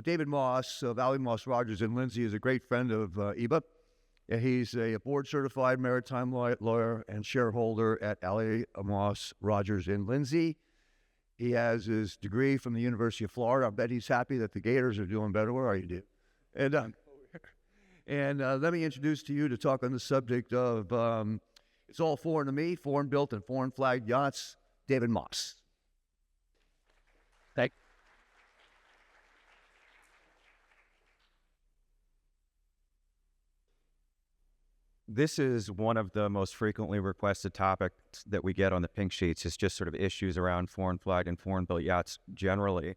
David Maass, Valley Moss Rogers and Lindsay, is a great friend of EBA. He's a board-certified maritime lawyer and shareholder at Valley Moss Rogers and Lindsay. He has his degree from the University of Florida. I bet he's happy that the Gators are doing better. Where are you, Dave? And let me introduce to you to talk on the subject of it's all foreign to me, foreign-built and foreign-flagged yachts, David Maass. Thank This is one of the most frequently requested topics that we get on the pink sheets. It's just sort of issues around foreign flagged and foreign built yachts generally.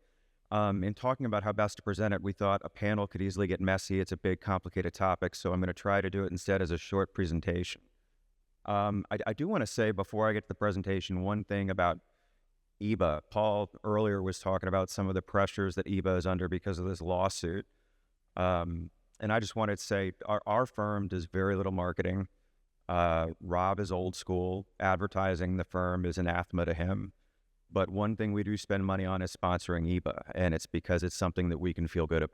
In talking about how best to present it, we thought a panel could easily get messy. It's a big, complicated topic, so I'm going to try to do it instead as a short presentation. I do want to say before I get to the presentation, one thing about EBA. Paul earlier was talking about some of the pressures that EBA is under because of this lawsuit. And I just wanted to say our firm does very little marketing. Rob is old school. Advertising the firm is anathema to him. But one thing we do spend money on is sponsoring EBA, and it's because it's something that we can feel good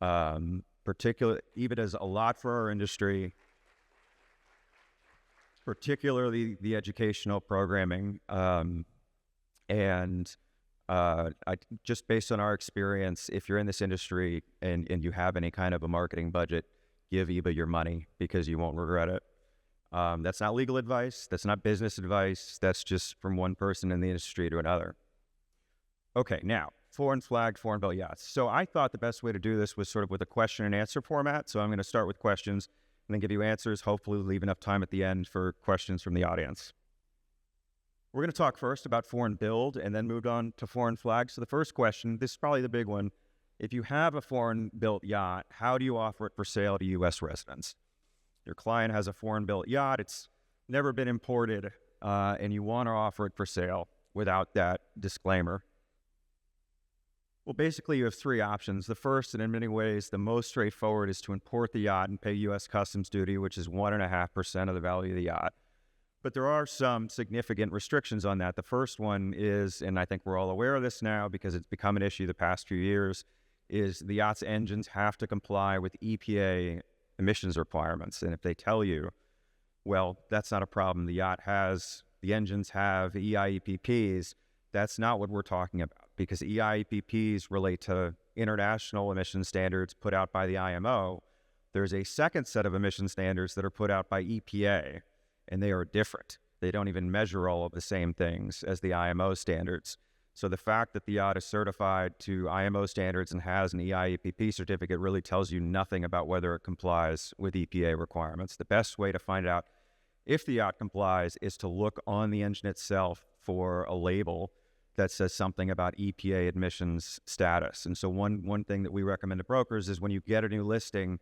about. EBA does a lot for our industry, particularly the educational programming. Just based on our experience, if you're in this industry and you have any kind of a marketing budget, give EBA your money because you won't regret it. That's not legal advice. That's not business advice. That's just from one person in the industry to another. Okay, now, foreign flagged, foreign built yachts. So I thought the best way to do this was sort of with a question and answer format. So I'm going to start with questions and then give you answers, hopefully leave enough time at the end for questions from the audience. We're going to talk first about foreign build and then move on to foreign flag. So the first question, this is probably the big one. If you have a foreign built yacht, how do you offer it for sale to U.S. residents? Your client has a foreign built yacht. It's never been imported, and you want to offer it for sale without that disclaimer. Well, basically you have three options. The first, and in many ways the most straightforward, is to import the yacht and pay U.S. customs duty, which is 1.5% of the value of the yacht. But there are some significant restrictions on that. The first one is, and I think we're all aware of this now because it's become an issue the past few years, is the yacht's engines have to comply with EPA emissions requirements. And if they tell you, well, that's not a problem, the engines have EIEPPs, that's not what we're talking about, because EIEPPs relate to international emission standards put out by the IMO. There's a second set of emission standards that are put out by EPA, and they are different. They don't even measure all of the same things as the IMO standards. So the fact that the yacht is certified to IMO standards and has an EIEPP certificate really tells you nothing about whether it complies with EPA requirements. The best way to find out if the yacht complies is to look on the engine itself for a label that says something about EPA admissions status. And so one thing that we recommend to brokers is when you get a new listing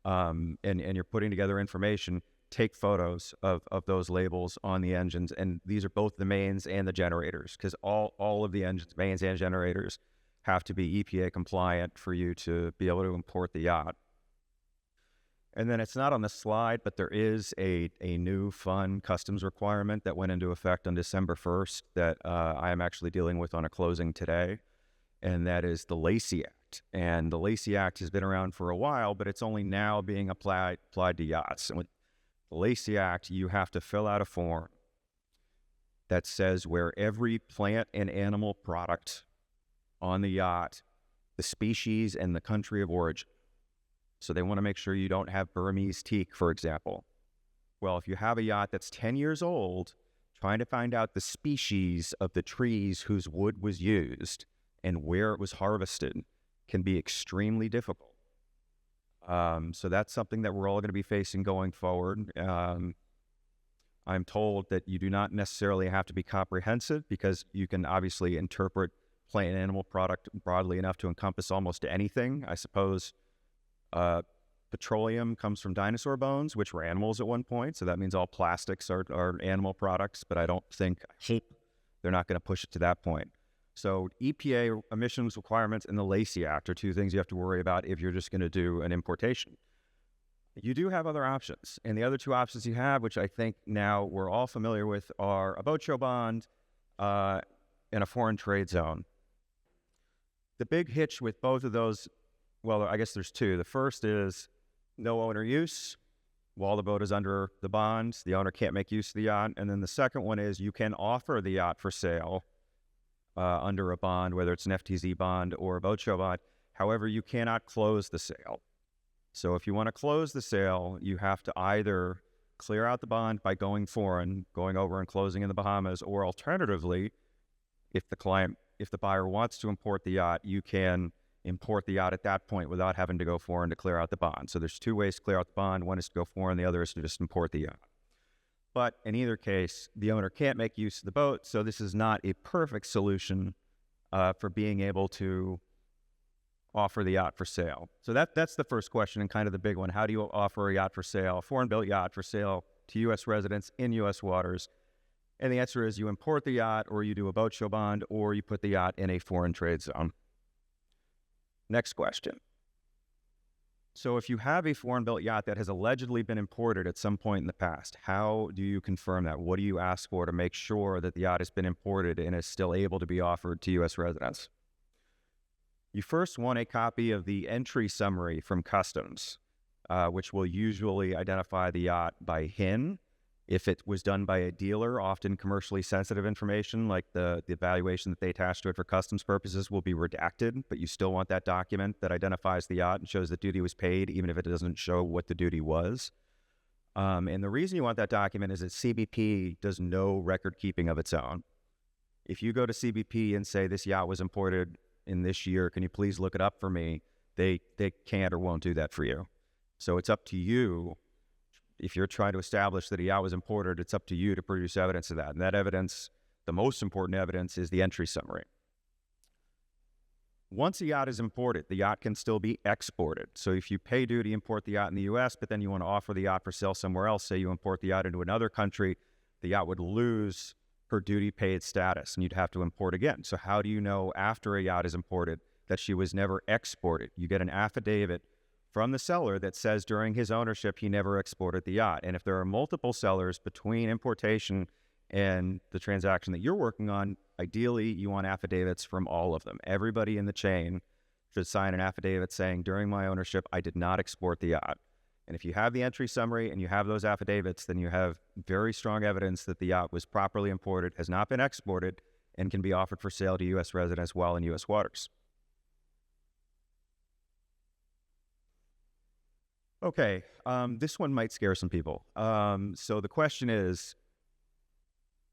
and you're putting together information, take photos of those labels on the engines. And these are both the mains and the generators, because all of the engines, mains and generators, have to be EPA compliant for you to be able to import the yacht. And then it's not on the slide, but there is a new fun customs requirement that went into effect on December 1st that I am actually dealing with on a closing today, and that is the Lacey Act. And the Lacey Act has been around for a while, but it's only now being applied to yachts. And with the Lacey Act, you have to fill out a form that says where every plant and animal product on the yacht, the species and the country of origin. So they want to make sure you don't have Burmese teak, for example. Well, if you have a yacht that's 10 years old, trying to find out the species of the trees whose wood was used and where it was harvested can be extremely difficult. So that's something that we're all going to be facing going forward. I'm told that you do not necessarily have to be comprehensive, because you can obviously interpret plant and animal product broadly enough to encompass almost anything. I suppose petroleum comes from dinosaur bones, which were animals at one point. So that means all plastics are animal products, but I hope they're not going to push it to that point. So EPA emissions requirements and the Lacey Act are two things you have to worry about if you're just going to do an importation. You do have other options. And the other two options you have, which I think now we're all familiar with, are a boat show bond and a foreign trade zone. The big hitch with both of those, well, I guess there's two. The first is no owner use. While the boat is under the bond, the owner can't make use of the yacht. And then the second one is you can offer the yacht for sale under a bond, whether it's an FTZ bond or a boat show bond. However, you cannot close the sale. So if you want to close the sale, you have to either clear out the bond by going foreign, going over and closing in the Bahamas, or alternatively, if the buyer wants to import the yacht, you can import the yacht at that point without having to go foreign to clear out the bond. So there's two ways to clear out the bond. One is to go foreign, the other is to just import the yacht. But in either case, the owner can't make use of the boat, so this is not a perfect solution for being able to offer the yacht for sale. So that's the first question and kind of the big one. How do you offer a yacht for sale, a foreign-built yacht for sale to U.S. residents in U.S. waters? And the answer is you import the yacht, or you do a boat show bond, or you put the yacht in a foreign trade zone. Next question. So if you have a foreign-built yacht that has allegedly been imported at some point in the past, how do you confirm that? What do you ask for to make sure that the yacht has been imported and is still able to be offered to U.S. residents? You first want a copy of the entry summary from Customs, which will usually identify the yacht by HIN. If it was done by a dealer, often commercially sensitive information like the valuation that they attach to it for customs purposes will be redacted, but you still want that document that identifies the yacht and shows that duty was paid, even if it doesn't show what the duty was. And the reason you want that document is that CBP does no record keeping of its own. If you go to CBP and say, this yacht was imported in this year, can you please look it up for me? They can't or won't do that for you. So it's up to you. If you're trying to establish that a yacht was imported, it's up to you to produce evidence of that. And that evidence, the most important evidence, is the entry summary. Once a yacht is imported, the yacht can still be exported. So if you pay duty, import the yacht in the U.S., but then you want to offer the yacht for sale somewhere else, say you import the yacht into another country, the yacht would lose her duty paid status and you'd have to import again. So how do you know after a yacht is imported that she was never exported? You get an affidavit from the seller that says during his ownership he never exported the yacht. And if there are multiple sellers between importation and the transaction that you're working on, ideally you want affidavits from all of them. Everybody in the chain should sign an affidavit saying during my ownership I did not export the yacht. And if you have the entry summary and you have those affidavits, then you have very strong evidence that the yacht was properly imported, has not been exported, and can be offered for sale to U.S. residents while in U.S. waters. Okay, this one might scare some people. So the question is,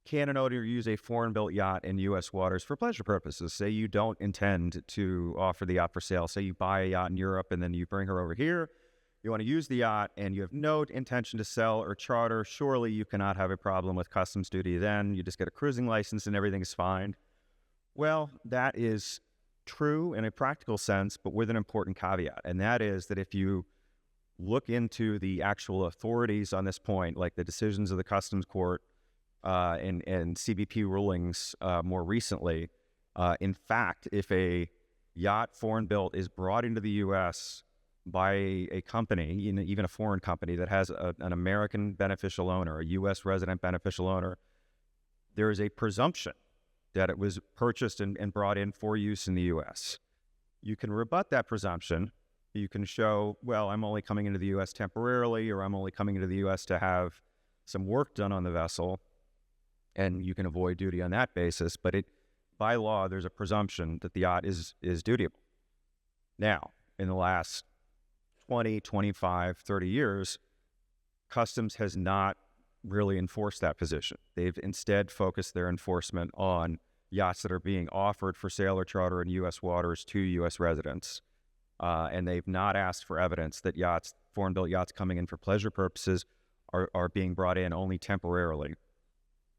can an owner use a foreign-built yacht in U.S. waters for pleasure purposes? Say you don't intend to offer the yacht for sale. Say you buy a yacht in Europe and then you bring her over here. You want to use the yacht and you have no intention to sell or charter. Surely you cannot have a problem with customs duty then. You just get a cruising license and everything is fine. Well, that is true in a practical sense, but with an important caveat. And that is that if you look into the actual authorities on this point, like the decisions of the Customs Court and CBP rulings more recently, in fact, if a yacht foreign built is brought into the U.S. by a company, even a foreign company that has an American beneficial owner, a U.S. resident beneficial owner, there is a presumption that it was purchased and brought in for use in the U.S. You can rebut that presumption. You can show, well, I'm only coming into the U.S. temporarily, or I'm only coming into the U.S. to have some work done on the vessel, and you can avoid duty on that basis. But by law, there's a presumption that the yacht is dutiable. Now, in the last 20, 25, 30 years, Customs has not really enforced that position. They've instead focused their enforcement on yachts that are being offered for sale or charter in U.S. waters to U.S. residents. And they've not asked for evidence that yachts, foreign-built yachts coming in for pleasure purposes are being brought in only temporarily.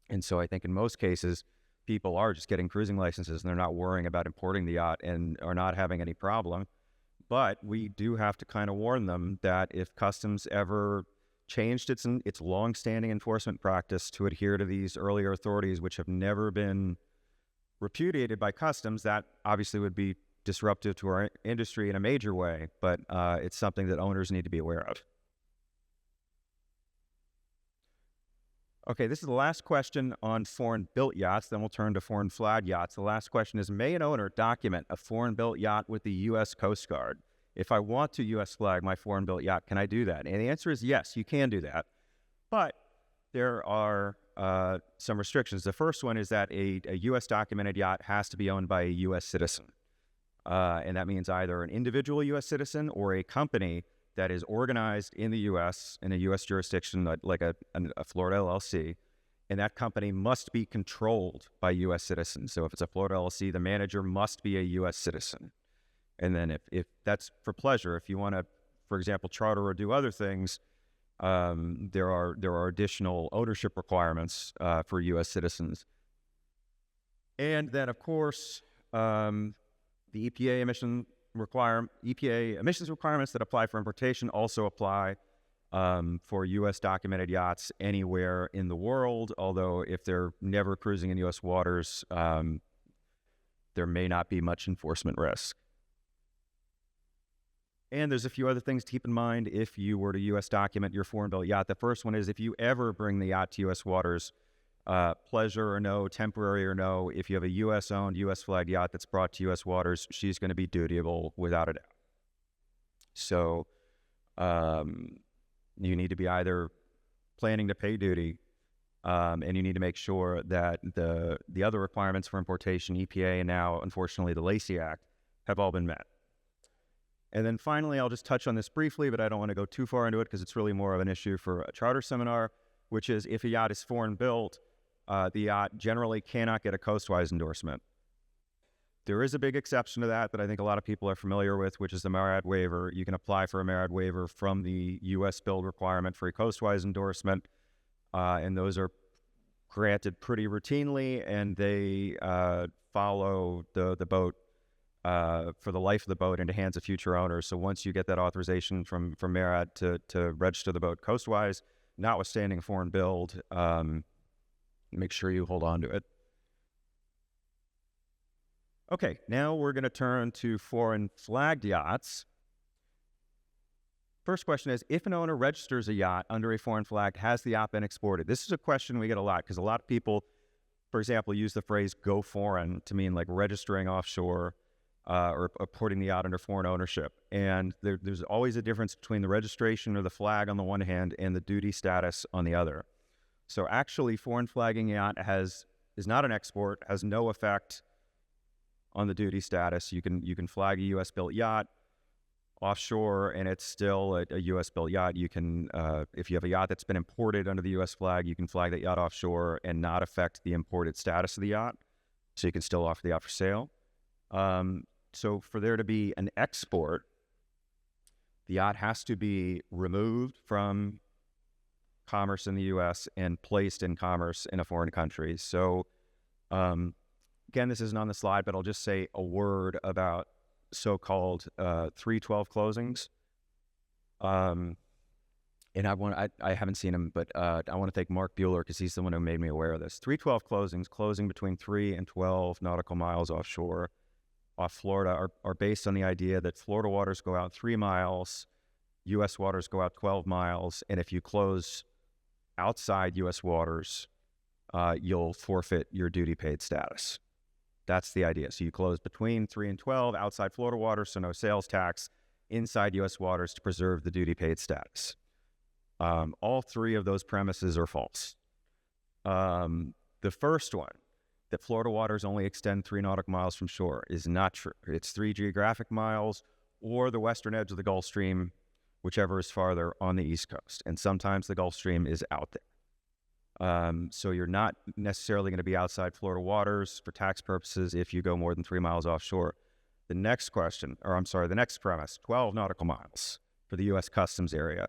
And so I think in most cases, people are just getting cruising licenses and they're not worrying about importing the yacht and are not having any problem. But we do have to kind of warn them that if Customs ever changed its long-standing enforcement practice to adhere to these earlier authorities, which have never been repudiated by Customs, that obviously would be disruptive to our industry in a major way, but it's something that owners need to be aware of. Okay, this is the last question on foreign-built yachts. Then we'll turn to foreign-flagged yachts. The last question is, may an owner document a foreign-built yacht with the U.S. Coast Guard? If I want to U.S. flag my foreign-built yacht, can I do that? And the answer is yes, you can do that. But there are some restrictions. The first one is that a U.S. documented yacht has to be owned by a U.S. citizen. And that means either an individual U.S. citizen or a company that is organized in the U.S., in a U.S. jurisdiction, like a Florida LLC, and that company must be controlled by U.S. citizens. So if it's a Florida LLC, the manager must be a U.S. citizen. And then if that's for pleasure, if you want to, for example, charter or do other things, there are additional ownership requirements for U.S. citizens. And then, of course, the EPA emissions requirements that apply for importation also apply for U.S. documented yachts anywhere in the world, although if they're never cruising in U.S. waters, there may not be much enforcement risk. And there's a few other things to keep in mind if you were to U.S. document your foreign-built yacht. The first one is if you ever bring the yacht to U.S. waters, pleasure or no, temporary or no, if you have a U.S.-owned, U.S.-flagged yacht that's brought to U.S. waters, she's going to be dutiable without a doubt. So you need to be either planning to pay duty, and you need to make sure that the other requirements for importation, EPA, and now, unfortunately, the Lacey Act, have all been met. And then finally, I'll just touch on this briefly, but I don't want to go too far into it because it's really more of an issue for a charter seminar, which is if a yacht is foreign-built, the yacht generally cannot get a coastwise endorsement. There is a big exception to that I think a lot of people are familiar with, which is the MARAD waiver. You can apply for a MARAD waiver from the U.S. build requirement for a coastwise endorsement, and those are granted pretty routinely, and they follow the boat for the life of the boat into hands of future owners. So once you get that authorization from MARAD to register the boat coastwise, notwithstanding foreign build, make sure you hold on to it. Okay, now we're going to turn to foreign flagged yachts. First question is, if an owner registers a yacht under a foreign flag, has the yacht been exported? This is a question we get a lot because a lot of people, for example, use the phrase go foreign to mean like registering offshore or putting the yacht under foreign ownership. And there's always a difference between the registration or the flag on the one hand and the duty status on the other. So actually, foreign flagging yacht is not an export, has no effect on the duty status. You can flag a U.S. built yacht offshore, and it's still a U.S. built yacht. You can, if you have a yacht that's been imported under the U.S. flag, you can flag that yacht offshore and not affect the imported status of the yacht. So you can still offer the yacht for sale. So for there to be an export, the yacht has to be removed from commerce in the U.S. and placed in commerce in a foreign country. So again, this isn't on the slide, but I'll just say a word about so-called 312 closings. And I haven't seen them, but I want to thank Mark Bueller because he's the one who made me aware of this. 312 closings, closing between 3 and 12 nautical miles offshore, off Florida, are based on the idea that Florida waters go out 3 miles, U.S. waters go out 12 miles, and if you close outside U.S. waters, you'll forfeit your duty paid status. That's the idea. So you close between 3 and 12 outside Florida waters, so no sales tax, inside U.S. waters to preserve the duty paid status. All 3 of those premises are false. The first one, that Florida waters only extend 3 nautical miles from shore, is not true. It's 3 geographic miles or the western edge of the Gulf Stream, whichever is farther on the East Coast. And sometimes the Gulf Stream is out there. So you're not necessarily going to be outside Florida waters for tax purposes if you go more than 3 miles offshore. The next premise, 12 nautical miles for the U.S. Customs area.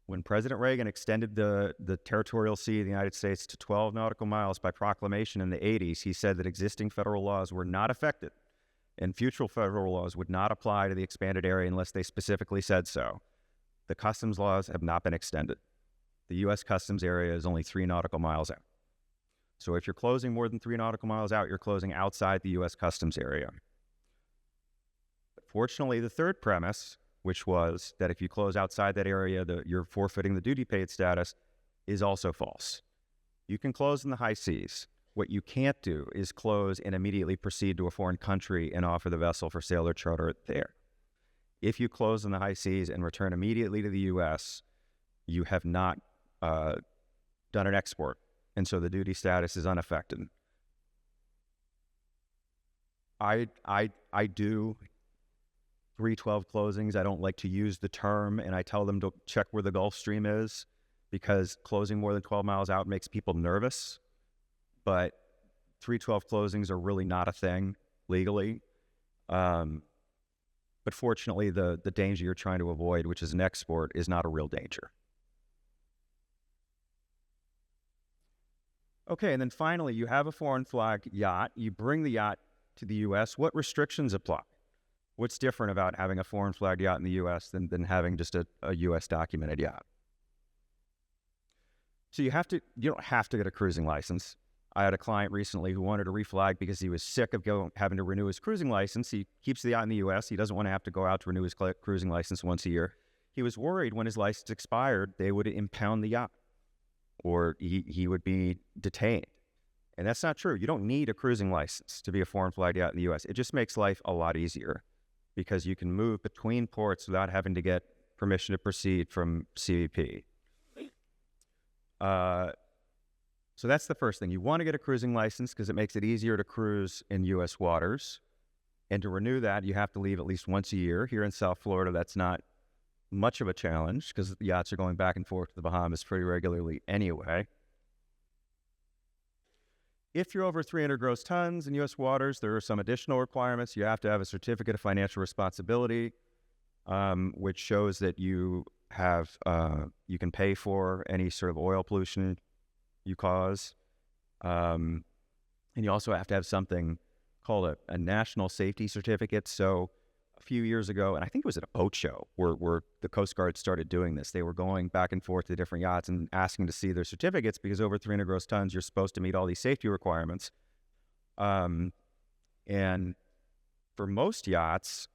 When President Reagan extended the territorial sea of the United States to 12 nautical miles by proclamation in the 80s, he said that existing federal laws were not affected and future federal laws would not apply to the expanded area unless they specifically said so. The customs laws have not been extended. The U.S. Customs area is only 3 nautical miles out. So if you're closing more than 3 nautical miles out, you're closing outside the U.S. Customs area. Fortunately, the third premise, which was that if you close outside that area, you're forfeiting the duty paid status, is also false. You can close in the high seas. What you can't do is close and immediately proceed to a foreign country and offer the vessel for sale or charter there. If you close in the high seas and return immediately to the U.S., you have not done an export, and so the duty status is unaffected. I do 312 closings. I don't like to use the term, and I tell them to check where the Gulf Stream is, because closing more than 12 miles out makes people nervous. But 312 closings are really not a thing legally. But fortunately, the danger you're trying to avoid, which is an export, is not a real danger. Okay, and then finally, you have a foreign flag yacht. You bring the yacht to the U.S. What restrictions apply? What's different about having a foreign flag yacht in the U.S. than having just a U.S. documented yacht? So you don't have to get a cruising license. I had a client recently who wanted to reflag because he was sick of having to renew his cruising license. He keeps the yacht in the U.S. He doesn't want to have to go out to renew his cruising license once a year. He was worried when his license expired, they would impound the yacht, or he would be detained. And that's not true. You don't need a cruising license to be a foreign flag yacht in the U.S. It just makes life a lot easier because you can move between ports without having to get permission to proceed from CBP. So that's the first thing. You want to get a cruising license because it makes it easier to cruise in U.S. waters. And to renew that, you have to leave at least once a year. Here in South Florida, that's not much of a challenge because the yachts are going back and forth to the Bahamas pretty regularly anyway. If you're over 300 gross tons in U.S. waters, there are some additional requirements. You have to have a certificate of financial responsibility, which shows that you have you can pay for any sort of oil pollution you cause. And you also have to have something called a national safety certificate. So a few years ago, and I think it was at a boat show where the Coast Guard started doing this. They were going back and forth to different yachts and asking to see their certificates because over 300 gross tons, you're supposed to meet all these safety requirements. And for most yachts,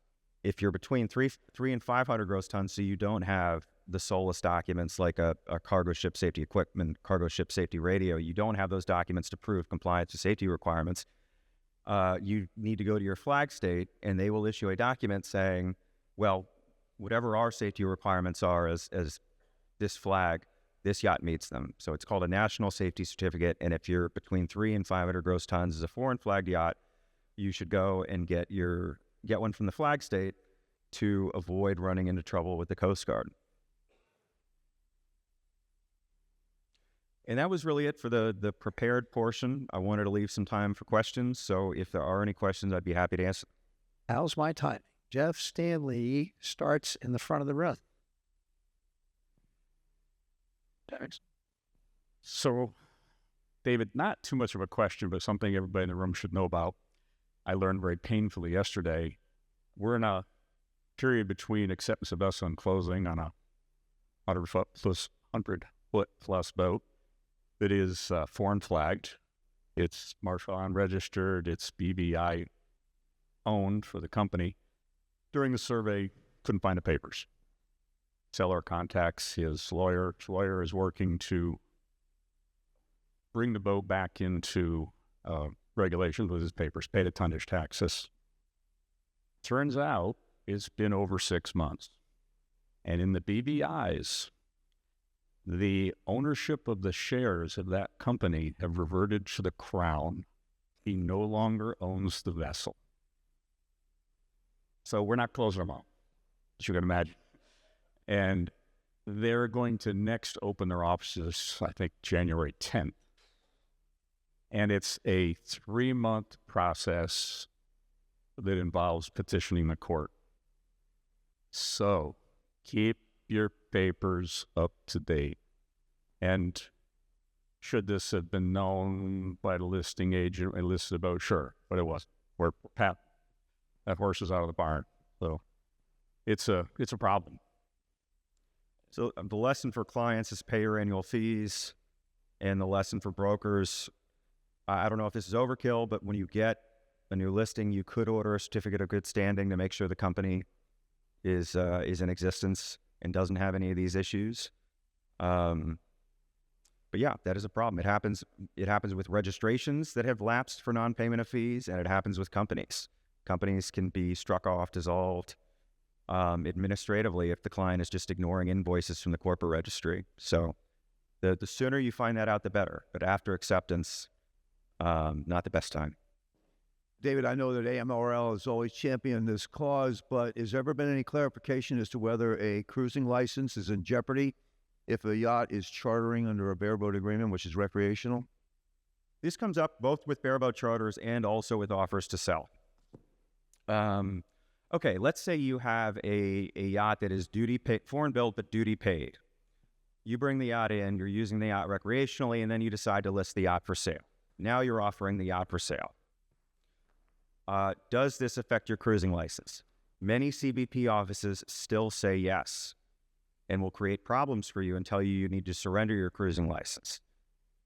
if you're between 3 and 500 gross tons, so you don't have the SOLAS documents like a cargo ship safety equipment, cargo ship safety radio, you don't have those documents to prove compliance with safety requirements. You need to go to your flag state and they will issue a document saying, well, whatever our safety requirements are as this flag, this yacht meets them. So it's called a national safety certificate. And if you're between 3 and 500 gross tons as a foreign flagged yacht, you should go and get one from the flag state to avoid running into trouble with the Coast Guard. And that was really it for the prepared portion. I wanted to leave some time for questions. So if there are any questions, I'd be happy to answer. How's my timing? Jeff Stanley starts in the front of the run. Thanks. So, David, not too much of a question, but something everybody in the room should know about. I learned very painfully yesterday. We're in a period between acceptance of vessel and closing on a 100-foot plus boat that is foreign flagged. It's Marshall Island registered. It's BVI owned for the company. During the survey, couldn't find the papers. Seller contacts his lawyer. His lawyer is working to bring the boat back into regulations with his papers, pay the tonnage taxes. Turns out it's been over 6 months. And in the BVIs, the ownership of the shares of that company have reverted to the Crown. He no longer owns the vessel. So we're not closing them all, as you can imagine. And they're going to next open their offices, I think, January 10th. And it's a 3-month process that involves petitioning the court. So keep your papers up to date. And should this have been known by the listing agent and listed about? Sure, but it wasn't. That horse is out of the barn. So it's a problem. So the lesson for clients is pay your annual fees, and the lesson for brokers, I don't know if this is overkill, but when you get a new listing, you could order a certificate of good standing to make sure the company is in existence and doesn't have any of these issues. But yeah, that is a problem. It happens with registrations that have lapsed for non-payment of fees, and it happens with companies. Companies can be struck off, dissolved administratively if the client is just ignoring invoices from the corporate registry. So the sooner you find that out, the better. But after acceptance, not the best time. David, I know that AMRL has always championed this cause, but has there ever been any clarification as to whether a cruising license is in jeopardy if a yacht is chartering under a bareboat agreement, which is recreational? This comes up both with bareboat charters and also with offers to sell. Okay, let's say you have a yacht that is duty paid, foreign built, but duty paid. You bring the yacht in, you're using the yacht recreationally, and then you decide to list the yacht for sale. Now you're offering the yacht for sale. Does this affect your cruising license? Many CBP offices still say yes, and will create problems for you and tell you need to surrender your cruising license.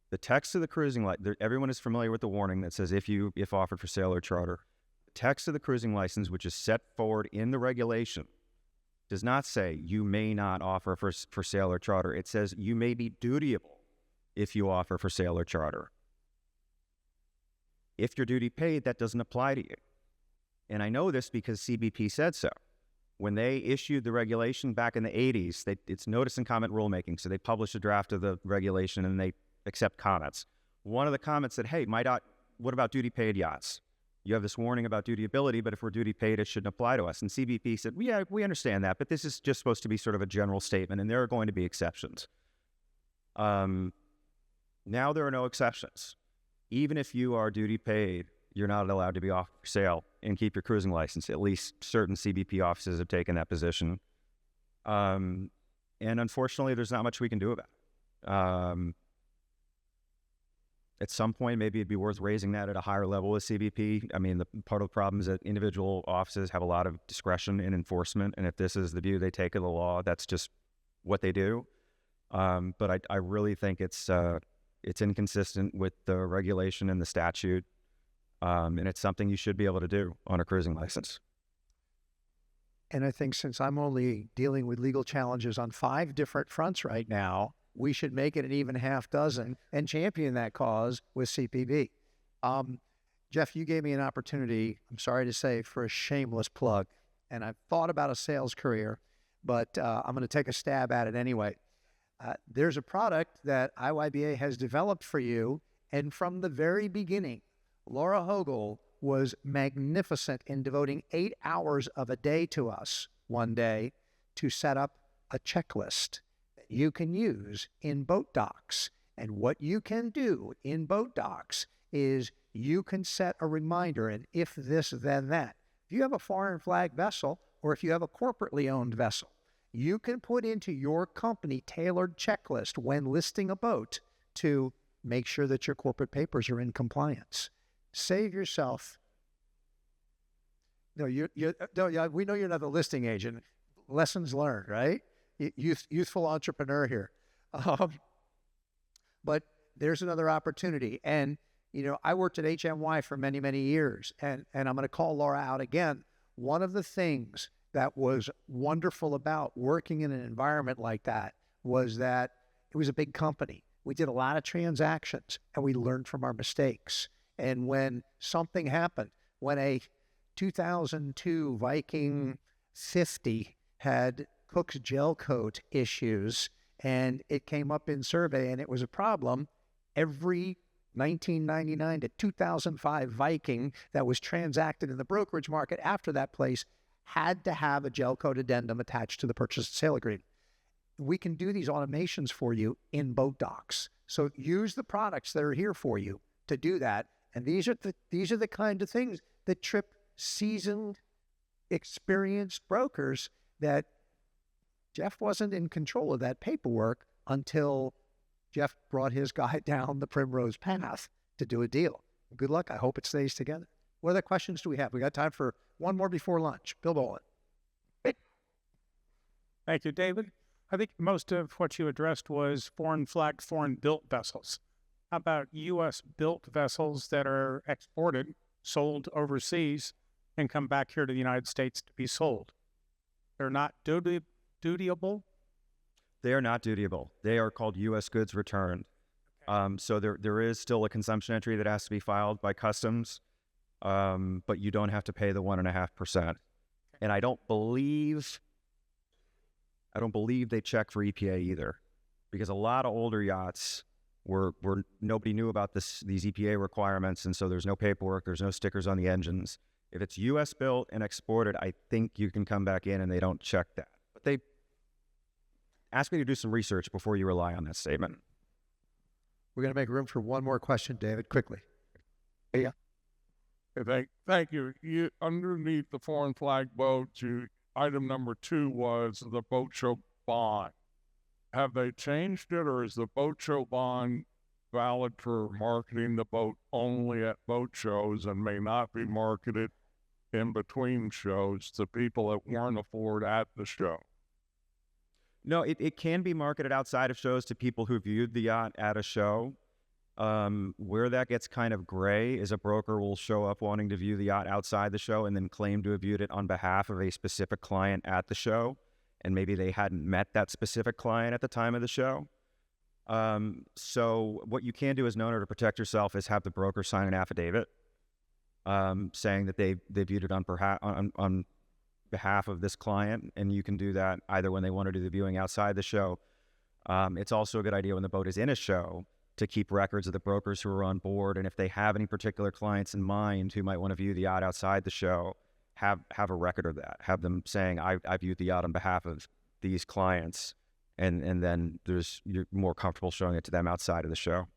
The text of the cruising license, everyone is familiar with the warning that says if offered for sale or charter. The text of the cruising license, which is set forward in the regulation, does not say you may not offer for sale or charter. It says you may be dutiable if you offer for sale or charter. If you're duty paid, that doesn't apply to you. And I know this because CBP said so. When they issued the regulation back in the 80s, it's notice and comment rulemaking. So they publish a draft of the regulation and they accept comments. One of the comments said, hey, what about duty paid yachts? You have this warning about dutiability, but if we're duty paid, it shouldn't apply to us. And CBP said, yeah, we understand that, but this is just supposed to be sort of a general statement, and there are going to be exceptions. Now there are no exceptions. Even if you are duty paid, you're not allowed to be offered for sale and keep your cruising license. At least certain CBP offices have taken that position. And unfortunately, there's not much we can do about it. At some point, maybe it'd be worth raising that at a higher level with CBP. I mean, part of the problem is that individual offices have a lot of discretion in enforcement, and if this is the view they take of the law, that's just what they do. But I really think it's inconsistent with the regulation and the statute, and it's something you should be able to do on a cruising license. And I think since I'm only dealing with legal challenges on 5 different fronts right now, we should make it an even half dozen and champion that cause with CPB. Jeff, you gave me an opportunity, I'm sorry to say, for a shameless plug. And I've thought about a sales career, but I'm going to take a stab at it anyway. There's a product that IYBA has developed for you. And from the very beginning, Laura Hogle was magnificent in devoting 8 hours of a day to us one day to set up a checklist you can use in boat docs. And what you can do in boat docs is you can set a reminder, and if this, then that. If you have a foreign flag vessel, or if you have a corporately owned vessel, you can put into your company tailored checklist when listing a boat to make sure that your corporate papers are in compliance. Save yourself. No, we know you're not the listing agent. Lessons learned, right? Youthful entrepreneur here. But there's another opportunity. And, I worked at HMY for many, many years, and I'm going to call Laura out again. One of the things that was wonderful about working in an environment like that was that it was a big company. We did a lot of transactions, and we learned from our mistakes. And when something happened, when a 2002 Viking 50 had Cook's gel coat issues, and it came up in survey and it was a problem, every 1999 to 2005 Viking that was transacted in the brokerage market after that place had to have a gel coat addendum attached to the purchase and sale agreement. We can do these automations for you in boat docs. So use the products that are here for you to do that. And these are the kind of things that trip seasoned, experienced brokers that Jeff wasn't in control of that paperwork until Jeff brought his guy down the primrose path to do a deal. Good luck. I hope it stays together. What other questions do we have? We got time for one more before lunch. Bill Boland. Thank you, David. I think most of what you addressed was foreign flagged, foreign built vessels. How about U.S. built vessels that are exported, sold overseas, and come back here to the United States to be sold? They're not dutiable? They are not dutiable. They are called U.S. goods returned. So there is still a consumption entry that has to be filed by customs, but you don't have to pay the 1.5%. And I don't believe they check for EPA either, because a lot of older yachts were nobody knew about these EPA requirements, and so there's no paperwork, there's no stickers on the engines. If it's U.S. built and exported, I think you can come back in and they don't check that. But they ask me to do some research before you rely on that statement. We're going to make room for one more question, David, quickly. Hey, thank you. You underneath the foreign flag boats, item number 2 was the boat show bond. Have they changed it, or is the boat show bond valid for marketing the boat only at boat shows and may not be marketed in between shows to people that weren't afford at the show? No, it can be marketed outside of shows to people who viewed the yacht at a show. Where that gets kind of gray is a broker will show up wanting to view the yacht outside the show and then claim to have viewed it on behalf of a specific client at the show. And maybe they hadn't met that specific client at the time of the show. So what you can do as an owner to protect yourself is have the broker sign an affidavit saying that they viewed it on behalf of this client, and you can do that either when they want to do the viewing outside the show. It's also a good idea when the boat is in a show to keep records of the brokers who are on board, and if they have any particular clients in mind who might want to view the yacht outside the show, have a record of that. Have them saying, I viewed the yacht on behalf of these clients, and then you're more comfortable showing it to them outside of the show.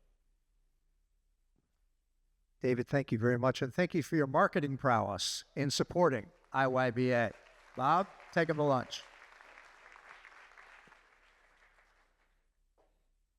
David, thank you very much, and thank you for your marketing prowess in supporting IYBA. Bob, take him to lunch.